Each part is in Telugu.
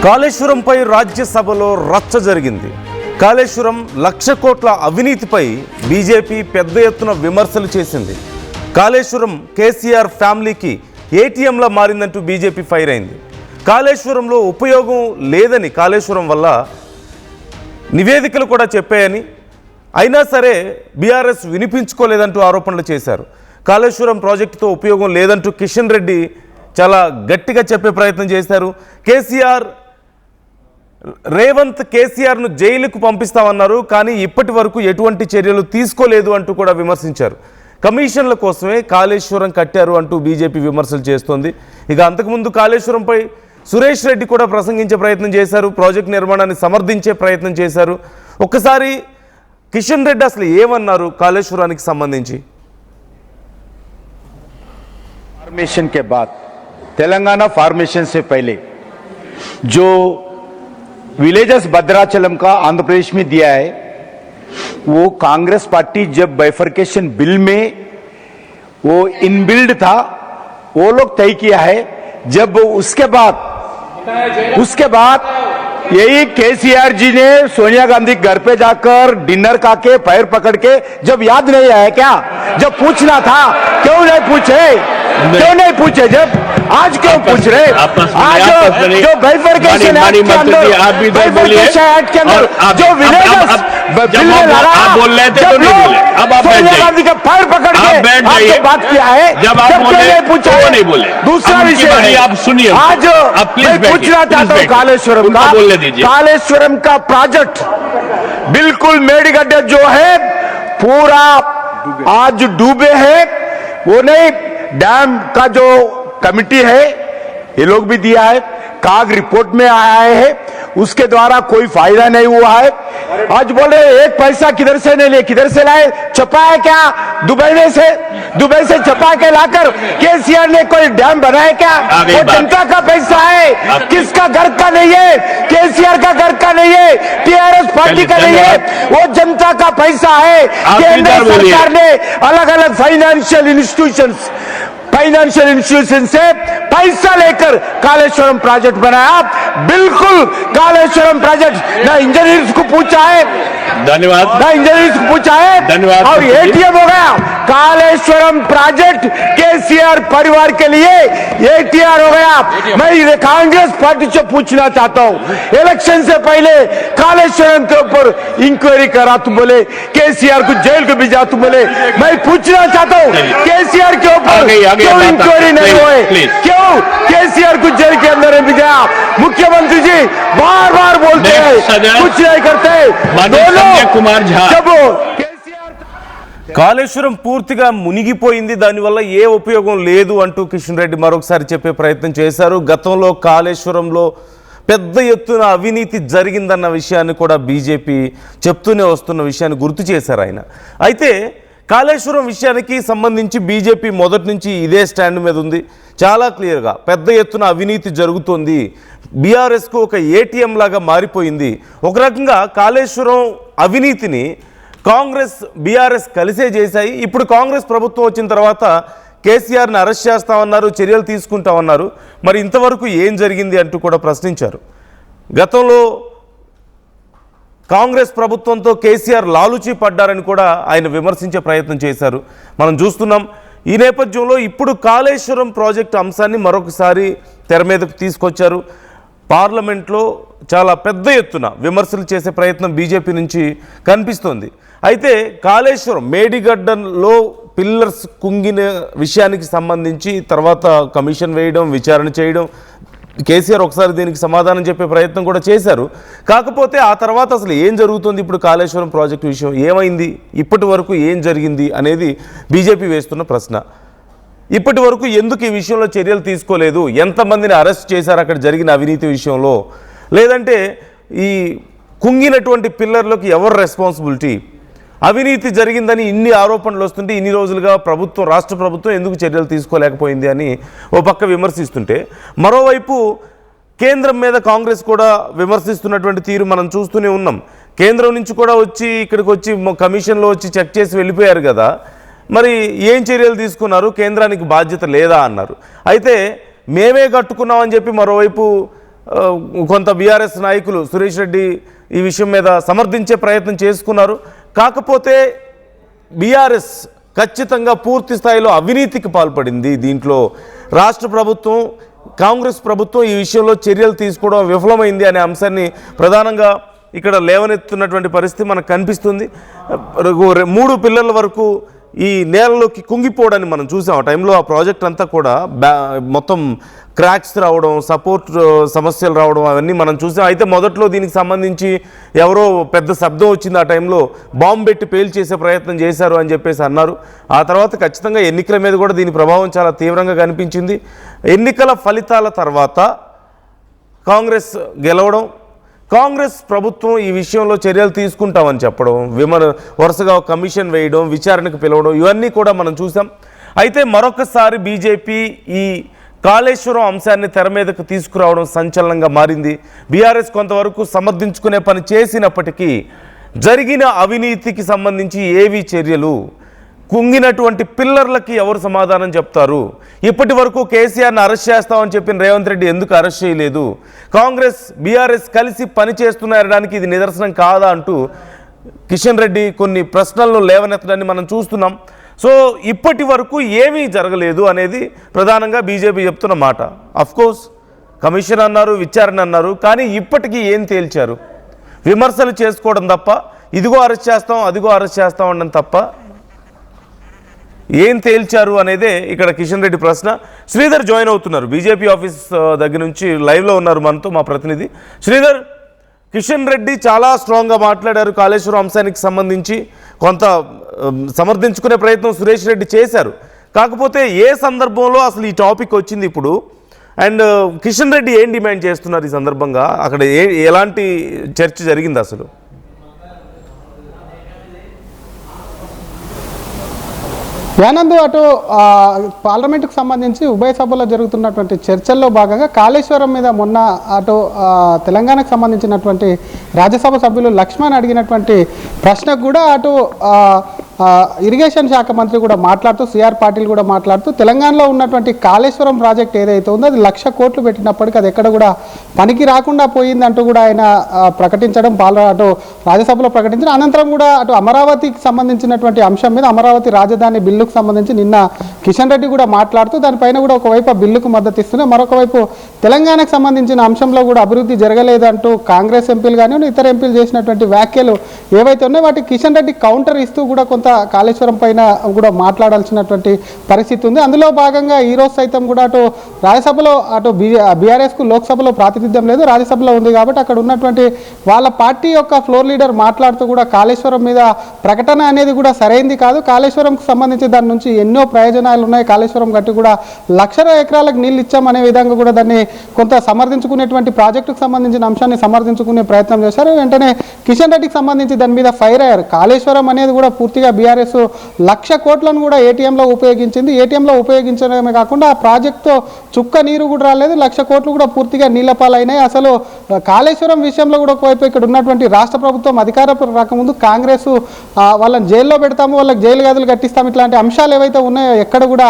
కాళేశ్వరంపై రాజ్యసభలో రచ్చ జరిగింది. కాళేశ్వరం 1,00,000 కోట్ల అవినీతిపై బీజేపీ పెద్ద ఎత్తున విమర్శలు చేసింది. కాళేశ్వరం కేసీఆర్ ఫ్యామిలీకి ఏటీఎంలా మారిందంటూ బీజేపీ ఫైర్ అయింది. కాళేశ్వరంలో ఉపయోగం లేదని, కాళేశ్వరం వల్ల నివేదికలు కూడా చెప్పాయని, అయినా సరే బీఆర్ఎస్ వినిపించుకోలేదంటూ ఆరోపణలు చేశారు. కాళేశ్వరం ప్రాజెక్టుతో ఉపయోగం లేదంటూ కిషన్ రెడ్డి చాలా గట్టిగా చెప్పే ప్రయత్నం చేశారు. రేవంత్ కేసీఆర్ను జైలుకు పంపిస్తామన్నారు, కానీ ఇప్పటి వరకు ఎటువంటి చర్యలు తీసుకోలేదు అంటూ కూడా విమర్శించారు. కమిషన్ల కోసమే కాళేశ్వరం కట్టారు అంటూ బీజేపీ విమర్శలు చేస్తోంది. ఇక అంతకుముందు కాళేశ్వరంపై సురేష్ రెడ్డి కూడా ప్రసంగించే ప్రయత్నం చేశారు. ప్రాజెక్టు నిర్మాణాన్ని సమర్థించే ప్రయత్నం చేశారు. ఒక్కసారి కిషన్ రెడ్డి అసలు ఏమన్నారు కాళేశ్వరానికి సంబంధించి? फॉर्मेशन के बाद, तेलंगाना फॉर्मेशन से पहले जो विलेजेस भद्राचलम का आंध्र प्रदेश में दिया है, वो कांग्रेस पार्टी जब बाइफर्केशन बिल में वो इनबिल्ड था, वो लोग तय किया है. जब उसके बाद यही केसीआर जी ने सोनिया गांधी घर पे जाकर डिनर खाके पैर पकड़ के, जब याद नहीं आया क्या? जब पूछना था क्यों नहीं पूछे? क्यों नहीं पूछे? जब आज क्यों पूछ रहे? आज जो बाइफर्केशन एक्ट के अंदर, बाइफर्केशन एक्ट के अंदर जो विलेजेस बिल में लड़ा, आप बोल रहे थे तो नहीं बोले. अब आप सोनिया गांधी का पैर पकड़ के आपसे बात किया है. जब आप बोले पूछा तो नहीं बोले. दूसरा विषय आप सुनिए. आज मैं पूछना चाहता हूँ कालेश्वरम का, कालेश्वरम का प्रोजेक्ट बिल्कुल मेडीगड्ढे जो है पूरा आज डूबे हैं. वो नहीं, डैम का जो कमिटी है ये लोग भी दिया है, काग रिपोर्ट में आया है, उसके द्वारा कोई फायदा नहीं हुआ है. आज बोले एक पैसा किधर से नहीं लिए, किधर से लाए? छपा है क्या? दुबई से छपा के लाकर केसीआर ने कोई डैम बनाया क्या? वो जनता का पैसा है, किसका घर का नहीं है? केसीआर का घर का नहीं है, टीआरएस पार्टी का नहीं है, वो जनता का पैसा है. केंद्र सरकार ने अलग अलग फाइनेंशियल इंस्टीट्यूशन से पैसा लेकर कालेश्वरम प्रोजेक्ट बनाया. बिल्कुल कालेश्वरम प्रोजेक्ट ना इंजीनियर्स को पूछा है, धन्यवाद, ना इंजीनियर्स को पूछा है, धन्यवाद, और एटीएम हो गया. कालेश्वरम प्रोजेक्ट केसीआर परिवार के लिए एटीआर हो गया. मैं कांग्रेस पार्टी से पूछना चाहता हूं, इलेक्शन से पहले कालेश्वरम के ऊपर इंक्वायरी करा तुम बोले, केसीआर को जेल को भेजा तुम बोले. मैं पूछना चाहता हूं केसीआर के ऊपर क्यों इंक्वायरी नहीं हुए? क्यों केसीआर को जेल के अंदर भेजा? मुख्यमंत्री जी बार बार बोलते हैं, कुछ नहीं करते. कुमार झा जब కాళేశ్వరం పూర్తిగా మునిగిపోయింది, దానివల్ల ఏ ఉపయోగం లేదు అంటూ కిషన్ రెడ్డి మరొకసారి చెప్పే ప్రయత్నం చేశారు. గతంలో కాళేశ్వరంలో పెద్ద ఎత్తున అవినీతి జరిగిందన్న విషయాన్ని కూడా బీజేపీ చెప్తూనే వస్తున్న విషయాన్ని గుర్తు చేశారు ఆయన. అయితే కాళేశ్వరం విషయానికి సంబంధించి బీజేపీ మొదటి నుంచి ఇదే స్టాండ్ మీద ఉంది. చాలా క్లియర్గా పెద్ద ఎత్తున అవినీతి జరుగుతోంది, బీఆర్ఎస్కు ఒక ఏటీఎం లాగా మారిపోయింది. ఒక రకంగా కాళేశ్వరం అవినీతిని కాంగ్రెస్ బీఆర్ఎస్ కలిసే చేశాయి. ఇప్పుడు కాంగ్రెస్ ప్రభుత్వం వచ్చిన తర్వాత కేసీఆర్ని అరెస్ట్ చేస్తామన్నారు, చర్యలు తీసుకుంటామన్నారు. మరి ఇంతవరకు ఏం జరిగింది అంటూ కూడా ప్రశ్నించారు. గతంలో కాంగ్రెస్ ప్రభుత్వంతో కేసీఆర్ లాలుచీ పడ్డారని కూడా ఆయన విమర్శించే ప్రయత్నం చేశారు. మనం చూస్తున్నాం. ఈ నేపథ్యంలో ఇప్పుడు కాళేశ్వరం ప్రాజెక్టు అంశాన్ని మరొకసారి తెర మీదకు తీసుకొచ్చారు. పార్లమెంట్లో చాలా పెద్ద ఎత్తున విమర్శలు చేసే ప్రయత్నం బీజేపీ నుంచి కనిపిస్తోంది. అయితే కాళేశ్వరం మేడిగడ్డలో పిల్లర్స్ కుంగిన విషయానికి సంబంధించి తర్వాత కమిషన్ వేయడం, విచారణ చేయడం, కేసీఆర్ ఒకసారి దీనికి సమాధానం చెప్పే ప్రయత్నం కూడా చేశారు. కాకపోతే ఆ తర్వాత అసలు ఏం జరుగుతుంది, ఇప్పుడు కాళేశ్వరం ప్రాజెక్టు విషయం ఏమైంది, ఇప్పటి వరకు ఏం జరిగింది అనేది బీజేపీ వేస్తున్న ప్రశ్న. ఇప్పటి వరకు ఎందుకు ఈ విషయంలో చర్యలు తీసుకోలేదు? ఎంతమందిని అరెస్ట్ చేశారు అక్కడ జరిగిన అవినీతి విషయంలో? లేదంటే ఈ కుంగినటువంటి పిల్లర్లకు ఎవరు రెస్పాన్సిబిలిటీ? అవినీతి జరిగిందని ఇన్ని ఆరోపణలు వస్తుంటే ఇన్ని రోజులుగా రాష్ట్ర ప్రభుత్వం ఎందుకు చర్యలు తీసుకోలేకపోయింది అని ఓ పక్క విమర్శిస్తుంటే, మరోవైపు కేంద్రం మీద కాంగ్రెస్ కూడా విమర్శిస్తున్నటువంటి తీరు మనం చూస్తూనే ఉన్నాం. కేంద్రం నుంచి కూడా వచ్చి ఇక్కడికి వచ్చి కమిషన్లో వచ్చి చెక్ చేసి వెళ్ళిపోయారు కదా, మరి ఏం చర్యలు తీసుకున్నారు? కేంద్రానికి బాధ్యత లేదా అన్నారు. అయితే మేమే కట్టుకున్నామని చెప్పి మరోవైపు కొంత బీఆర్ఎస్ నాయకులు సురేష్ రెడ్డి ఈ విషయం మీద సమర్థించే ప్రయత్నం చేసుకున్నారు. కాకపోతే బీఆర్ఎస్ ఖచ్చితంగా పూర్తి స్థాయిలో అవినీతికి పాల్పడింది. దీంట్లో రాష్ట్ర ప్రభుత్వం, కాంగ్రెస్ ప్రభుత్వం ఈ విషయంలో చర్యలు తీసుకోవడం విఫలమైంది అనే అంశాన్ని ప్రధానంగా ఇక్కడ లేవనెత్తున్నటువంటి పరిస్థితి మనకు కనిపిస్తుంది. 3 పిల్లల వరకు ఈ నేలలోకి కుంగిపోవడాన్ని మనం చూసాం. ఆ టైంలో ఆ ప్రాజెక్ట్ అంతా కూడా మొత్తం క్రాక్స్ రావడం, సపోర్ట్ సమస్యలు రావడం అవన్నీ మనం చూసాం. అయితే మొదట్లో దీనికి సంబంధించి ఎవరో పెద్ద శబ్దం వచ్చింది, ఆ టైంలో బాంబు పెట్టి పేల్చేసే ప్రయత్నం చేశారు అని చెప్పేసి అన్నారు. ఆ తర్వాత ఖచ్చితంగా ఎన్నికల మీద కూడా దీని ప్రభావం చాలా తీవ్రంగా కనిపించింది. ఎన్నికల ఫలితాల తర్వాత కాంగ్రెస్ గెలవడం, కాంగ్రెస్ ప్రభుత్వం ఈ విషయంలో చర్యలు తీసుకుంటామని చెప్పడం, వరుసగా కమిషన్ వేయడం, విచారణకు పిలవడం, ఇవన్నీ కూడా మనం చూసాం. అయితే మరొకసారి బీజేపీ ఈ కాళేశ్వరం అంశాన్ని తెర మీదకు తీసుకురావడం సంచలనంగా మారింది. బీఆర్ఎస్ కొంతవరకు సమర్థించుకునే పని చేసినప్పటికీ జరిగిన అవినీతికి సంబంధించి ఏవి చర్యలు, కుంగినటువంటి పిల్లర్లకి ఎవరు సమాధానం చెప్తారు, ఇప్పటి వరకు కేసీఆర్ని అరెస్ట్ చేస్తామని చెప్పిన రేవంత్ రెడ్డి ఎందుకు అరెస్ట్ చేయలేదు, కాంగ్రెస్ బీఆర్ఎస్ కలిసి పనిచేస్తున్నారనడానికి ఇది నిదర్శనం కాదా అంటూ కిషన్ రెడ్డి కొన్ని ప్రశ్నలను లేవనెత్తడాన్ని మనం చూస్తున్నాం. సో ఇప్పటి వరకు ఏమీ జరగలేదు అనేది ప్రధానంగా బీజేపీ చెప్తున్న మాట. అఫ్కోర్స్ కమిషన్ అన్నారు, విచారణ అన్నారు, కానీ ఇప్పటికీ ఏం తేల్చారు? విమర్శలు చేసుకోవడం తప్ప, ఇదిగో అరెస్ట్ చేస్తాం, అదిగో అరెస్ట్ చేస్తాం అనడం తప్ప ఏం తేల్చారు అనేదే ఇక్కడ కిషన్ రెడ్డి ప్రశ్న. శ్రీధర్ జాయిన్ అవుతున్నారు, బీజేపీ ఆఫీస్ దగ్గర నుంచి లైవ్లో ఉన్నారు మనతో మా ప్రతినిధి. శ్రీధర్, కిషన్ రెడ్డి చాలా స్ట్రాంగ్గా మాట్లాడారు. కాళేశ్వరం అంశానికి సంబంధించి కొంత సమర్థించుకునే ప్రయత్నం సురేష్ రెడ్డి చేశారు. కాకపోతే ఏ సందర్భంలో అసలు ఈ టాపిక్ వచ్చింది ఇప్పుడు, అండ్ కిషన్ రెడ్డి ఏం డిమాండ్ చేస్తున్నారు ఈ సందర్భంగా, అక్కడ ఎలాంటి చర్చ జరిగింది అసలు? యానందు అటు పార్లమెంటుకు సంబంధించి ఉభయ సభలో జరుగుతున్నటువంటి చర్చల్లో భాగంగా కాళేశ్వరం మీద మొన్న అటు తెలంగాణకు సంబంధించినటువంటి రాజ్యసభ సభ్యులు లక్ష్మణ్ అడిగినటువంటి ప్రశ్నకు కూడా అటు ఇరిగేషన్ శాఖ మంత్రి కూడా మాట్లాడుతూ, సిఆర్ పాటిల్ కూడా మాట్లాడుతూ, తెలంగాణలో ఉన్నటువంటి కాళేశ్వరం ప్రాజెక్ట్ ఏదైతే ఉందో అది 1,00,000 కోట్లు పెట్టినప్పటికీ అది ఎక్కడ కూడా పనికి రాకుండా పోయిందంటూ కూడా ఆయన ప్రకటించడం, అటు రాజ్యసభలో ప్రకటించడం. అనంతరం కూడా అటు అమరావతికి సంబంధించినటువంటి అంశం మీద, అమరావతి రాజధాని బిల్లుకు సంబంధించి నిన్న కిషన్ రెడ్డి కూడా మాట్లాడుతూ దానిపైన కూడా ఒకవైపు ఆ బిల్లుకు మద్దతు ఇస్తూనే మరొక వైపు తెలంగాణకు సంబంధించిన అంశంలో కూడా అభివృద్ధి జరగలేదంటూ కాంగ్రెస్ ఎంపీలు కానివ్వండి, ఇతర ఎంపీలు చేసినటువంటి వ్యాఖ్యలు ఏవైతే ఉన్నాయో వాటికి కిషన్ రెడ్డి కౌంటర్ ఇస్తూ కూడా కొంత కాళేశ్వరం పైన కూడా మాట్లాడాల్సినటువంటి పరిస్థితి ఉంది. అందులో భాగంగా ఈరోజు సైతం కూడా అటు రాజ్యసభలో అటు బీఆర్ఎస్కు లోక్సభలో ప్రాతినిధ్యం లేదు, రాజ్యసభలో ఉంది కాబట్టి అక్కడ ఉన్నటువంటి వాళ్ళ పార్టీ యొక్క ఫ్లోర్ లీడర్ మాట్లాడుతూ కూడా కాళేశ్వరం మీద ప్రకటన అనేది కూడా సరైంది కాదు, కాళేశ్వరంకు సంబంధించి దాని నుంచి ఎన్నో ప్రయోజనాలు ఉన్నాయి, కాళేశ్వరం గట్టి కూడా 1,00,000 ఎకరాలకు నీళ్ళు ఇచ్చామనే విధంగా కూడా దాన్ని కొంత సమర్థించుకునేటువంటి ప్రాజెక్టుకు సంబంధించిన అంశాన్ని సమర్థించుకునే ప్రయత్నం చేశారు. వెంటనే కిషన్ రెడ్డికి సంబంధించి దాని మీద ఫైర్ అయ్యారు. కాళేశ్వరం అనేది కూడా పూర్తిగా బీఆర్ఎస్ 1,00,000 కోట్లను కూడా ఏటీఎంలో ఉపయోగించింది. ఏటీఎంలో ఉపయోగించడమే కాకుండా ఆ ప్రాజెక్టుతో చుక్క నీరు కూడా రాలేదు, 1,00,000 కోట్లు కూడా పూర్తిగా నీళ్లపాలైనాయి. అసలు కాళేశ్వరం విషయంలో కూడా ఒకవైపు ఇక్కడ ఉన్నటువంటి రాష్ట్ర ప్రభుత్వం అధికారం రాకముందు కాంగ్రెస్ వాళ్ళని జైల్లో పెడతాము, వాళ్ళకి జైలు గదులు కట్టిస్తాము, ఇట్లాంటి అంశాలు ఏవైతే ఉన్నాయో ఎక్కడ కూడా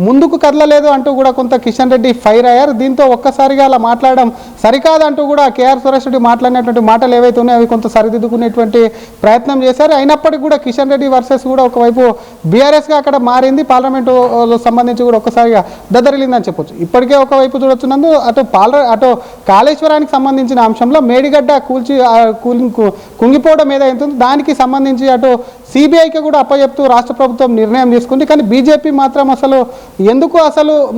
ముందుకు కదలలేదు అంటూ కూడా కొంత కిషన్ రెడ్డి ఫైర్ అయ్యారు. దీంతో ఒక్కసారిగా అలా మాట్లాడడం సరికాదంటూ కూడా కేఆర్ సురేష్ రెడ్డి మాట్లాడినటువంటి మాటలు ఏవైతే ఉన్నాయో అవి కొంత సరిదిద్దుకునేటువంటి ప్రయత్నం చేశారు. అయినప్పటికీ కూడా కిషన్ రెడ్డి వర్సెస్ కూడా ఒకవైపు బీఆర్ఎస్గా అక్కడ మారింది. పార్లమెంటు సంబంధించి కూడా ఒక్కసారిగా దద్దరిల్లిందని చెప్పొచ్చు. ఇప్పటికే ఒకవైపు చూడొచ్చున్నందు అటు కాళేశ్వరానికి సంబంధించిన అంశంలో మేడిగడ్డ కుంగిపోవడం ఏదైతే ఉందో దానికి సంబంధించి అటు సిబిఐకి కూడా అప్పచెప్తూ రాష్ట్ర ప్రభుత్వం నిర్ణయం తీసుకుంది. కానీ బీజేపీ మాత్రం అసలు ఎందుకు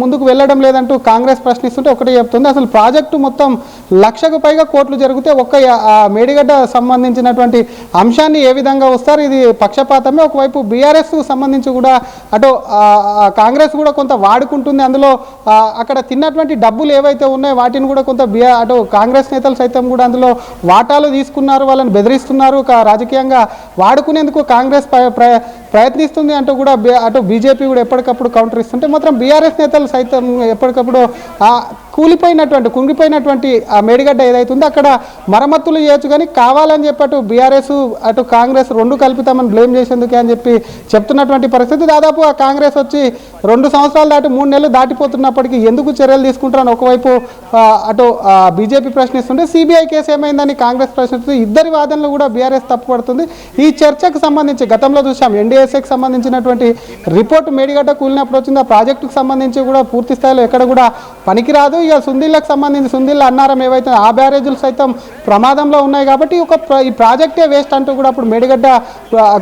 ముందుకు వెళ్ళడం లేదంటూ కాంగ్రెస్ ప్రశ్నిస్తుంటే ఒకటే చెప్తుంది, అసలు ప్రాజెక్టు మొత్తం 1,00,000కు పైగా కోట్లు జరిగితే ఒక్క మేడిగడ్డ సంబంధించినటువంటి అంశాన్ని ఏ విధంగా వస్తారు, ఇది పక్షపాతమే. ఒకవైపు బీఆర్ఎస్ సంబంధించి కూడా అటు కాంగ్రెస్ కూడా కొంత వాడుకుంటుంది. అందులో అక్కడ తిన్నటువంటి డబ్బులు ఏవైతే ఉన్నాయో వాటిని కూడా కొంత అటు కాంగ్రెస్ నేతలు సైతం కూడా అందులో వాటాలు తీసుకున్నారు, వాళ్ళని బెదిరిస్తున్నారు, రాజకీయంగా వాడుకునేందుకు కాంగ్రెస్ ప్రయత్నిస్తుంది అంటూ కూడా అటు బీజేపీ కూడా ఎప్పటికప్పుడు కౌంటర్ ఇస్తుంటే మాత్రం బీఆర్ఎస్ నేతలు సైతం ఎప్పటికప్పుడు కుంగిపోయినటువంటి ఆ మేడిగడ్డ ఏదైతుందో అక్కడ మరమ్మతులు చేయొచ్చు, కానీ కావాలని చెప్పి అటు బీఆర్ఎస్ అటు కాంగ్రెస్ రెండు కల్పితామని బ్లేమ్ చేసేందుకే అని చెప్పి చెప్తున్నటువంటి పరిస్థితి. దాదాపు ఆ కాంగ్రెస్ వచ్చి 2 సంవత్సరాలు దాటి 3 నెలలు దాటిపోతున్నప్పటికీ ఎందుకు చర్యలు తీసుకుంటారని ఒకవైపు అటు బీజేపీ ప్రశ్నిస్తుంటే, సిబిఐ కేసు ఏమైందని కాంగ్రెస్ ప్రశ్నిస్తుంది. ఇద్దరి వాదనలు కూడా బీఆర్ఎస్ తప్పుపడుతుంది. ఈ చర్చకు సంబంధించి గతంలో చూసాం ఎన్డీఎస్ఏకి సంబంధించినటువంటి రిపోర్ట్ మేడిగడ్డ కూలినప్పుడు వచ్చింది. ఆ ప్రాజెక్టుకు సంబంధించి కూడా పూర్తి స్థాయిలో ఎక్కడ కూడా పనికిరాదు. ఇక సుందిళ్ళకు సంబంధించి సుందిళ్ళ అన్నారం ఏవైతే ఆ బ్యారేజీలు సైతం ప్రమాదంలో ఉన్నాయి కాబట్టి ఈ ప్రాజెక్టే వేస్ట్ అంటూ కూడా అప్పుడు మేడిగడ్డ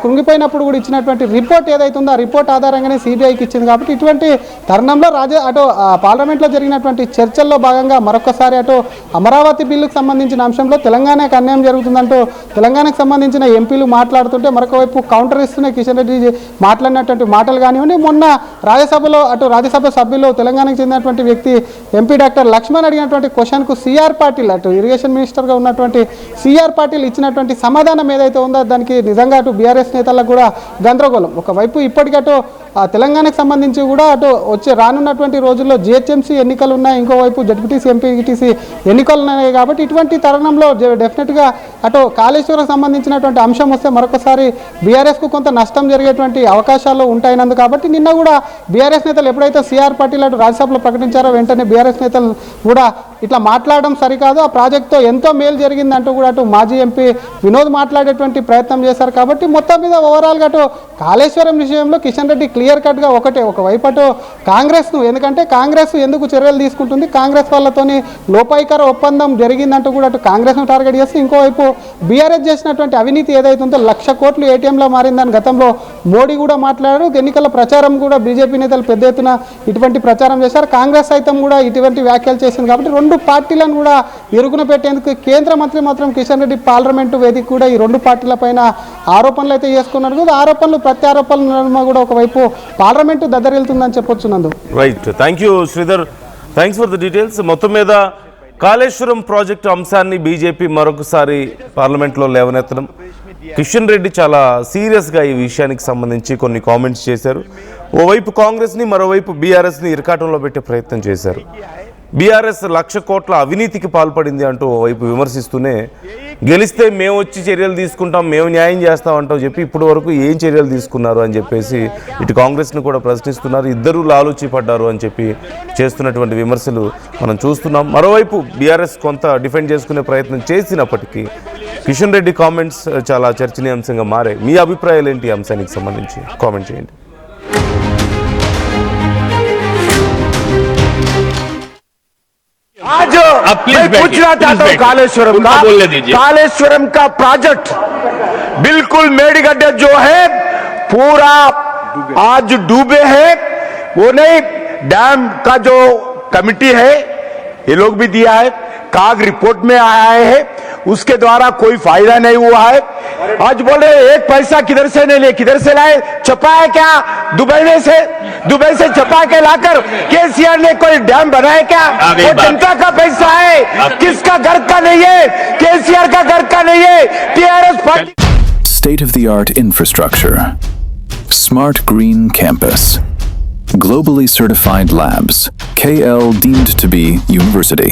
కుంగిపోయినప్పుడు కూడా ఇచ్చినటువంటి రిపోర్ట్ ఏదైతే ఉందో ఆ రిపోర్ట్ ఆధారంగానే సిబిఐకి ఇచ్చింది. కాబట్టి ఇటువంటి తరుణంలో అటు పార్లమెంట్లో జరిగినటువంటి చర్చల్లో భాగంగా మరొకసారి అటు అమరావతి బిల్లుకు సంబంధించిన అంశంలో తెలంగాణకు అన్యాయం జరుగుతుందంటూ తెలంగాణకు సంబంధించిన ఎంపీలు మాట్లాడుతుంటే, మరొక వైపు కౌంటర్ ఇస్తూనే కిషన్ రెడ్డి మాట్లాడినటువంటి మాటలు కానివ్వండి, మొన్న రాజ్యసభలో అటు రాజ్యసభ సభ్యులు తెలంగాణకు చెందినటువంటి వ్యక్తి ఎంపీ డాక్టర్ లక్ష్మణ్ అడిగినటువంటి క్వశ్చన్కు సిఆర్ పాటిల్ అటు ఇరిగేషన్ మినిస్టర్గా ఉన్నటువంటి సిఆర్ పాటిల్ ఇచ్చినటువంటి సమాధానం ఏదైతే ఉందో దానికి నిజంగా అటు బీఆర్ఎస్ నేతలకు కూడా గందరగోళం. ఒకవైపు ఇప్పటికీ తెలంగాణకు సంబంధించి కూడా రానున్నటువంటి రోజుల్లో జిహెచ్ఎంసీ ఎన్నికలు ఉన్నాయి, ఇంకోవైపు జడ్పీటీసీ ఎంపీటీసీ ఎన్నికలు ఉన్నాయి. కాబట్టి ఇటువంటి తరుణంలో డెఫినెట్గా అటు కాళేశ్వరం సంబంధించినటువంటి అంశం వస్తే మరొకసారి బీఆర్ఎస్కు కొంత నష్టం జరిగేటువంటి అవకాశాలు ఉంటాయినందు. కాబట్టి నిన్న కూడా బీఆర్ఎస్ నేతలు ఎప్పుడైతే సిఆర్ పాటిల్ అటు రాజ్యసభలో ప్రకటించారో వెంటనే బీఆర్ఎస్ నేతలు కూడా ఇట్లా మాట్లాడడం సరికాదు, ఆ ప్రాజెక్టుతో ఎంతో మేలు జరిగిందంటూ కూడా అటు మాజీ ఎంపీ వినోద్ మాట్లాడేటువంటి ప్రయత్నం చేశారు. కాబట్టి మొత్తం మీద ఓవరాల్గా అటు కాళేశ్వరం విషయంలో కిషన్ రెడ్డి క్లియర్ కట్గా ఒకవైపు అటు కాంగ్రెస్ను, ఎందుకంటే కాంగ్రెస్ ఎందుకు చర్యలు తీసుకుంటుంది, కాంగ్రెస్ వాళ్ళతోని లోపాయికార ఒప్పందం జరిగిందంటూ కూడా అటు కాంగ్రెస్ను టార్గెట్ చేస్తే, ఇంకోవైపు బీఆర్ఎస్ చేసినటువంటి అవినీతి ఏదైతే ఉందో 1,00,000 కోట్లు ఏటీఎంలో మారిందని గతంలో మోడీ కూడా మాట్లాడారు. ఎన్నికల ప్రచారం కూడా బీజేపీ నేతలు పెద్ద ఎత్తున ఇటువంటి ప్రచారం చేశారు. కాంగ్రెస్ సైతం కూడా ఇటువంటి వ్యాఖ్యలు చేసింది. కాబట్టి 2 పార్టీలను కూడా ఇరుగున పెట్టేందుకు కేంద్ర మంత్రి మాత్రం కిషన్ రెడ్డి పార్లమెంటు వేదిక కూడా ఈ 2 పార్టీల పైన ఆరోపణలు అయితే చేసుకున్నారు. ఆరోపణలు ప్రత్యారోపణలు కూడా ఒకవైపు పార్లమెంటు దద్దరిల్తుందని చెప్పొచ్చు. నందు right, thank you Sridhar, thanks for the details. మొత్తం మీద కాళేశ్వరం ప్రాజెక్టు అంశాన్ని బీజేపీ మరొకసారి పార్లమెంట్లో లేవనెత్తడం, కిషన్ రెడ్డి చాలా సీరియస్గా ఈ విషయానికి సంబంధించి కొన్ని కామెంట్స్ చేశారు. ఓవైపు కాంగ్రెస్ని మరోవైపు బీఆర్ఎస్ని ఇరకాటంలో పెట్టే ప్రయత్నం చేశారు. బీఆర్ఎస్ 1,00,000 కోట్ల అవినీతికి పాల్పడింది అంటూ ఓవైపు విమర్శిస్తూనే, గెలిస్తే మేము వచ్చి చర్యలు తీసుకుంటాం, మేము న్యాయం చేస్తామంటాం చెప్పి ఇప్పుడు వరకు ఏం చర్యలు తీసుకున్నారు అని చెప్పేసి ఇటు కాంగ్రెస్ను కూడా ప్రశ్నిస్తున్నారు. ఇద్దరూ లాలూచి పడ్డారు అని చెప్పి చేస్తున్నటువంటి విమర్శలు మనం చూస్తున్నాం. మరోవైపు బీఆర్ఎస్ కొంత డిఫెండ్ చేసుకునే ప్రయత్నం చేసినప్పటికీ కిషన్ రెడ్డి కామెంట్స్ చాలా చర్చనీయాంశంగా మారాయి. మీ అభిప్రాయాలు ఏంటి ఈ అంశానికి సంబంధించి కామెంట్ చేయండి. आज मैं पूछना चाहता हूँ कालेश्वरम का प्रोजेक्ट बिल्कुल मेडिगड्ढे जो है पूरा आज डूबे हैं. वो नहीं, डैम का जो कमिटी है ये लोग भी दिया है, काग रिपोर्ट में आया है, उसके द्वारा कोई फायदा नहीं हुआ है. आज बोल रहे एक पैसा किधर से नहीं लिए, किधर से लाए, छपा है क्या दुबई से छपा के लाकर केसीआर ने कोई डैम बनाया क्या? वो जनता का पैसा है, किसका घर का नहीं है, केसीआर का घर का नहीं है. TRS party state-of-the-art infrastructure, smart green campus, globally certified labs, KL deemed to be university.